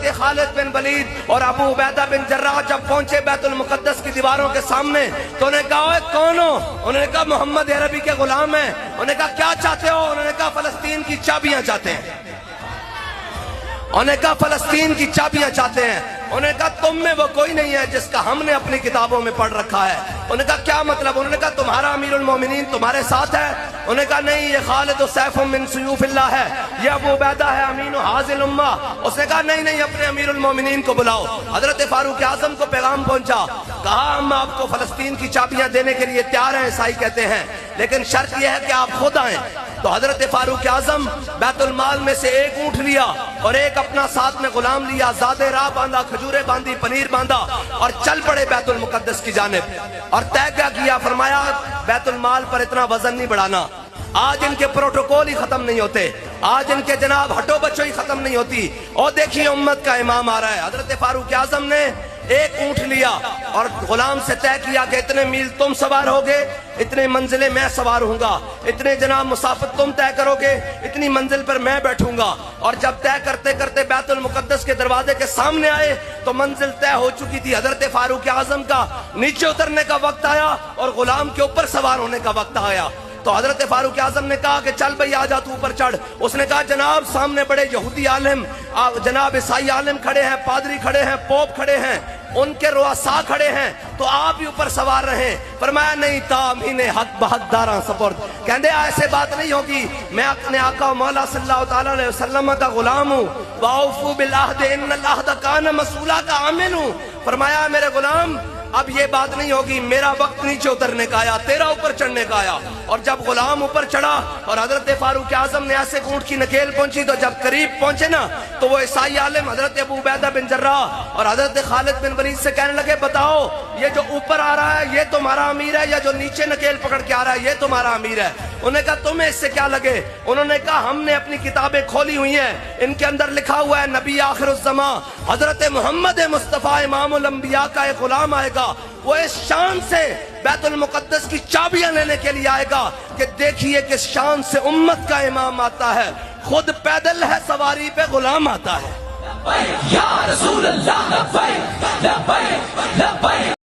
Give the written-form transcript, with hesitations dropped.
حضرت خالد بن ولید اور ابو عبیدہ بن جراح جب پہنچے بیت المقدس کی دیواروں کے سامنے تو انہوں نے کہا اوے کون ہو؟ انہوں نے کہا محمد عربی کے غلام ہیں۔ انہوں نے کہا کیا چاہتے ہو؟ انہوں نے کہا فلسطین کی چابیاں چاہتے ہیں۔ انہوں نے کہا فلسطین کی چابیاں چاہتے ہیں۔ انہوں نے کہا تم میں وہ کوئی نہیں ہے جس کا ہم نے اپنی کتابوں میں پڑھ رکھا ہے۔ انہوں نے کہا کیا مطلب؟ انہوں نے کہا تمہارا امیر المومنین تمہارے ساتھ ہے؟ انہوں نے کہا نہیں، یہ خالد سیف من سیوف اللہ ہے، یہ ابو عبیدہ ہے امین حاضر الامہ۔ اس نے کہا نہیں نہیں، اپنے امیر المومنین کو بلاؤ۔ حضرت فاروق اعظم کو پیغام پہنچا، کہا ہم آپ کو فلسطین کی چابیاں دینے کے لیے تیار ہیں، عیسائی کہتے ہیں، لیکن شرط یہ ہے کہ آپ خود آئیں۔ تو حضرت فاروق اعظم بیت المال میں سے ایک اونٹ لیا اور ایک اپنا ساتھ میں غلام لیا، زادے راہ باندھا، کھجورے باندھی، پنیر باندھا اور چل پڑے بیت المقدس کی جانب۔ اور طے کیا فرمایا بیت المال پر اتنا وزن نہیں بڑھانا، آج ان کے پروٹوکول ہی ختم نہیں ہوتے، آج ان کے جناب ہٹو بچو ہی ختم نہیں ہوتی۔ اور دیکھیے امت کا امام آ رہا ہے۔ حضرت فاروق اعظم نے ایک اونٹ لیا اور غلام سے طے کیا کہ اتنے میل تم سوار ہوگے، اتنے منزلیں میں سوار ہوں گا، اتنے جناب مسافت تم طے کرو گے، اتنی منزل پر میں بیٹھوں گا۔ اور جب طے کرتے کرتے بیت المقدس کے دروازے کے سامنے آئے تو منزل طے ہو چکی تھی۔ حضرت فاروق اعظم کا نیچے اترنے کا وقت آیا اور غلام کے اوپر سوار ہونے کا وقت آیا۔ تو حضرت فاروق اعظم نے کہا کہ چل بھئی آجا تو اوپر چڑھ۔ اس نے کہا جناب سامنے بڑے یہودی عالم، جناب عیسائی عالم کھڑے ہیں، پادری کھڑے ہیں، پوپ کھڑے ہیں، ان کے رؤساء کھڑے ہیں، تو آپ ہی اوپر سوار رہیں۔ فرمایا نہیں، تامین حق بحق داراں سپرد، کہندے ایسے بات نہیں ہوگی، میں اپنے آقا و مولا صلی اللہ تعالیٰ علیہ وسلم کا غلام ہوں، وَأَوْفُوا بِالْعَهْدِ إِنَّ الْعَهْدَ كَانَ مَسْئُولًا کا عامل ہوں۔ فرمایا میرے غلام اب یہ بات نہیں ہوگی، میرا وقت نیچے اترنے کا آیا، تیرا اوپر چڑھنے کا آیا۔ اور جب غلام اوپر چڑھا اور حضرت فاروق اعظم نے ایسے اونٹ کی نکیل پہنچی تو جب قریب پہنچے نا تو وہ عیسائی عالم حضرت ابو عبیدہ بن جراح اور حضرت خالد بن ولید سے کہنے لگے بتاؤ یہ جو اوپر آ رہا ہے یہ تمہارا امیر ہے یا جو نیچے نکیل پکڑ کے آ رہا ہے یہ تمہارا امیر ہے؟ انہوں نے کہا تمہیں اس سے کیا لگے؟ انہوں نے کہا ہم نے اپنی کتابیں کھولی ہوئی ہیں، ان کے اندر لکھا ہوا ہے نبی آخر الزمان حضرت محمد مصطفیٰ امام الانبیاء کا ایک غلام آئے گا، وہ اس شان سے بیت المقدس کی چابیاں لینے کے لیے آئے گا کہ دیکھیے کس شان سے امت کا امام آتا ہے، خود پیدل ہے، سواری پہ غلام آتا ہے۔ یا رسول اللہ لبیک لبیک لبیک